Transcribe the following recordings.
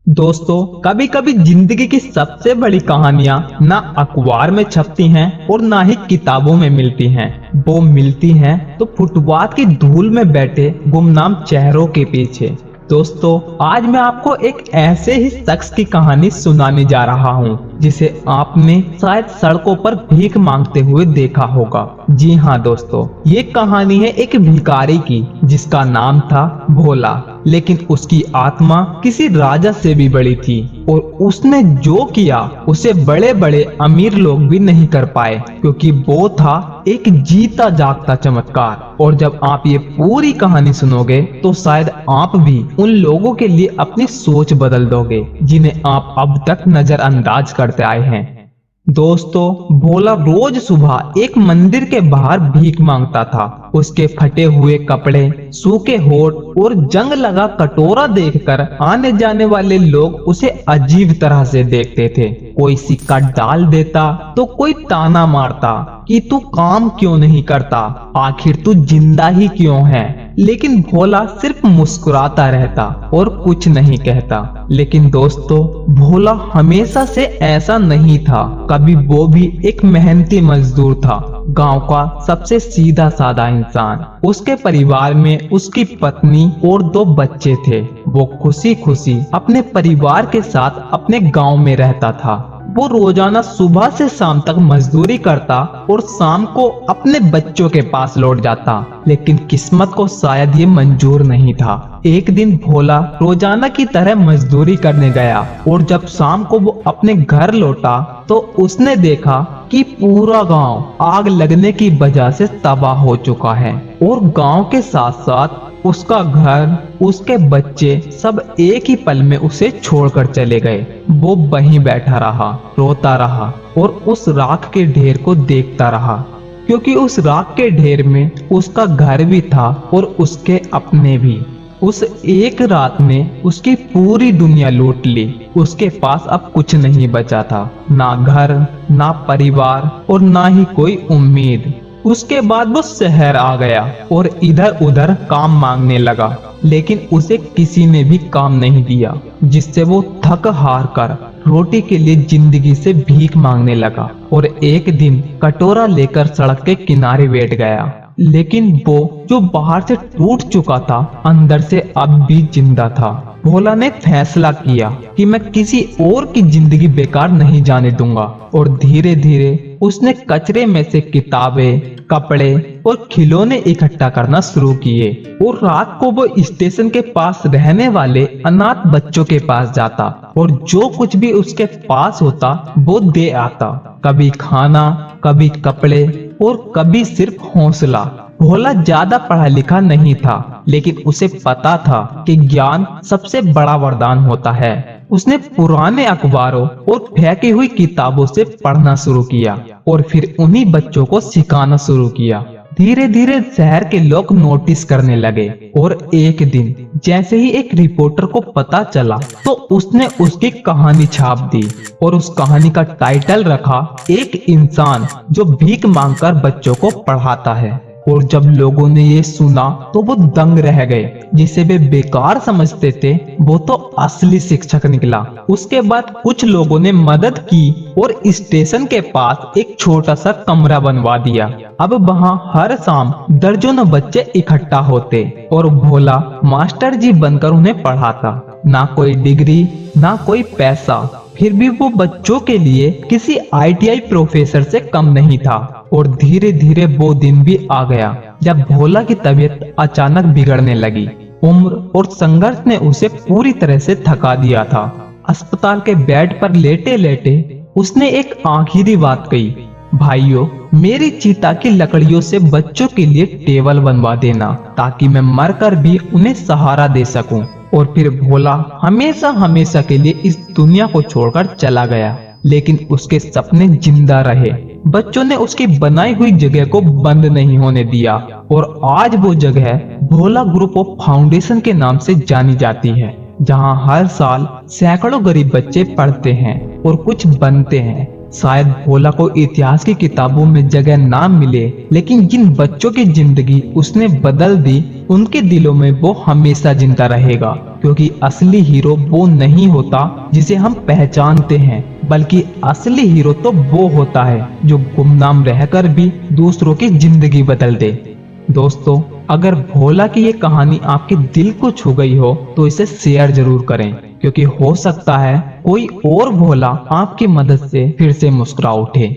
दोस्तों, कभी कभी जिंदगी की सबसे बड़ी कहानियां ना अखबार में छपती हैं और ना ही किताबों में मिलती हैं। वो मिलती हैं तो फुटपाथ की धूल में बैठे गुमनाम चेहरों के पीछे। दोस्तों, आज मैं आपको एक ऐसे ही शख्स की कहानी सुनाने जा रहा हूँ जिसे आपने शायद सड़कों पर भीख मांगते हुए देखा होगा। जी हाँ दोस्तों, ये कहानी है एक भिखारी की जिसका नाम था भोला। लेकिन उसकी आत्मा किसी राजा से भी बड़ी थी और उसने जो किया उसे बड़े बड़े अमीर लोग भी नहीं कर पाए, क्योंकि वो था एक जीता जागता चमत्कार। और जब आप ये पूरी कहानी सुनोगे तो शायद आप भी उन लोगों के लिए अपनी सोच बदल दोगे जिन्हें आप अब तक नजरअंदाज करते आए हैं। दोस्तों, भोला रोज सुबह एक मंदिर के बाहर भीख मांगता था। उसके फटे हुए कपड़े, सूखे होठ और जंग लगा कटोरा देखकर आने जाने वाले लोग उसे अजीब तरह से देखते थे। कोई सिक्का डाल देता तो कोई ताना मारता कि तू काम क्यों नहीं करता, आखिर तू जिंदा ही क्यों है। लेकिन भोला सिर्फ मुस्कुराता रहता और कुछ नहीं कहता। लेकिन दोस्तों, भोला हमेशा से ऐसा नहीं था। कभी वो भी एक मेहनती मजदूर था, गांव का सबसे सीधा साधा इंसान। उसके परिवार में उसकी पत्नी और 2 बच्चे थे। वो खुशी खुशी अपने परिवार के साथ अपने गांव में रहता था। वो रोजाना सुबह से शाम तक मजदूरी करता और शाम को अपने बच्चों के पास लौट जाता। लेकिन किस्मत को शायद ये मंजूर नहीं था। एक दिन भोला रोजाना की तरह मजदूरी करने गया और जब शाम को वो अपने घर लौटा तो उसने देखा कि पूरा गांव आग लगने की वजह से तबाह हो चुका है और गांव के साथ साथ उसका घर, उसके बच्चे सब एक ही पल में उसे छोड़कर चले गए। वो वहीं बैठा रहा, रोता रहा और उस राख के ढेर को देखता रहा, क्योंकि उस राख के ढेर में उसका घर भी था और उसके अपने भी। उस एक रात में उसकी पूरी दुनिया लूट ली। उसके पास अब कुछ नहीं बचा था, ना घर, ना परिवार और ना ही कोई उम्मीद। उसके बाद वो शहर आ गया और इधर उधर काम मांगने लगा, लेकिन उसे किसी ने भी काम नहीं दिया, जिससे वो थक हार कर रोटी के लिए जिंदगी से भीख मांगने लगा। और एक दिन कटोरा लेकर सड़क के किनारे बैठ गया। लेकिन वो जो बाहर से टूट चुका था, अंदर से अब भी जिंदा था। भोला ने फैसला किया कि मैं किसी और की जिंदगी बेकार नहीं जाने दूंगा। और धीरे धीरे उसने कचरे में से किताबें, कपड़े और खिलौने इकट्ठा करना शुरू किए। और रात को वो स्टेशन के पास रहने वाले अनाथ बच्चों के पास जाता और जो कुछ भी उसके पास होता वो दे आता। कभी खाना, कभी कपड़े और कभी सिर्फ हौसला। भोला ज्यादा पढ़ा लिखा नहीं था, लेकिन उसे पता था कि ज्ञान सबसे बड़ा वरदान होता है। उसने पुराने अखबारों और फेंकी हुई किताबों से पढ़ना शुरू किया और फिर उन्हीं बच्चों को सिखाना शुरू किया। धीरे धीरे शहर के लोग नोटिस करने लगे और एक दिन जैसे ही एक रिपोर्टर को पता चला तो उसने उसकी कहानी छाप दी और उस कहानी का टाइटल रखा, एक इंसान जो भीख मांगकर बच्चों को पढ़ाता है। और जब लोगों ने ये सुना तो वो दंग रह गए। जिसे वे बेकार समझते थे वो तो असली शिक्षक निकला। उसके बाद कुछ लोगों ने मदद की और स्टेशन के पास एक छोटा सा कमरा बनवा दिया। अब वहाँ हर शाम दर्जनों बच्चे इकट्ठा होते और भोला मास्टर जी बनकर उन्हें पढ़ाता। ना कोई डिग्री, ना कोई पैसा, फिर भी वो बच्चों के लिए किसी ITI प्रोफेसर से कम नहीं था। और धीरे धीरे वो दिन भी आ गया जब भोला की तबीयत अचानक बिगड़ने लगी। उम्र और संघर्ष ने उसे पूरी तरह से थका दिया था। अस्पताल के बेड पर लेटे लेटे उसने एक आखिरी बात कही, भाइयों, मेरी चिता की लकड़ियों से बच्चों के लिए टेबल बनवा देना ताकि मैं मरकर भी उन्हें सहारा दे सकूं। और फिर भोला हमेशा हमेशा के लिए इस दुनिया को छोड़कर चला गया। लेकिन उसके सपने जिंदा रहे। बच्चों ने उसकी बनाई हुई जगह को बंद नहीं होने दिया और आज वो जगह भोला ग्रुप ऑफ फाउंडेशन के नाम से जानी जाती है, जहां हर साल सैकड़ों गरीब बच्चे पढ़ते हैं और कुछ बनते हैं। शायद भोला को इतिहास की किताबों में जगह ना मिले, लेकिन जिन बच्चों की जिंदगी उसने बदल दी उनके दिलों में वो हमेशा जिंदा रहेगा। क्योंकि असली हीरो वो नहीं होता जिसे हम पहचानते हैं, बल्कि असली हीरो तो वो होता है जो गुमनाम रहकर भी दूसरों की जिंदगी बदल दे। दोस्तों, अगर भोला की ये कहानी आपके दिल को छू गई हो तो इसे शेयर जरूर करें, क्योंकि हो सकता है कोई और भोला आपकी मदद से फिर से मुस्कुरा उठे।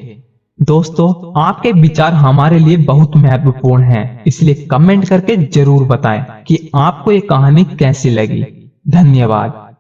दोस्तों, आपके विचार हमारे लिए बहुत महत्वपूर्ण हैं, इसलिए कमेंट करके जरूर बताएं कि आपको ये कहानी कैसी लगी। धन्यवाद।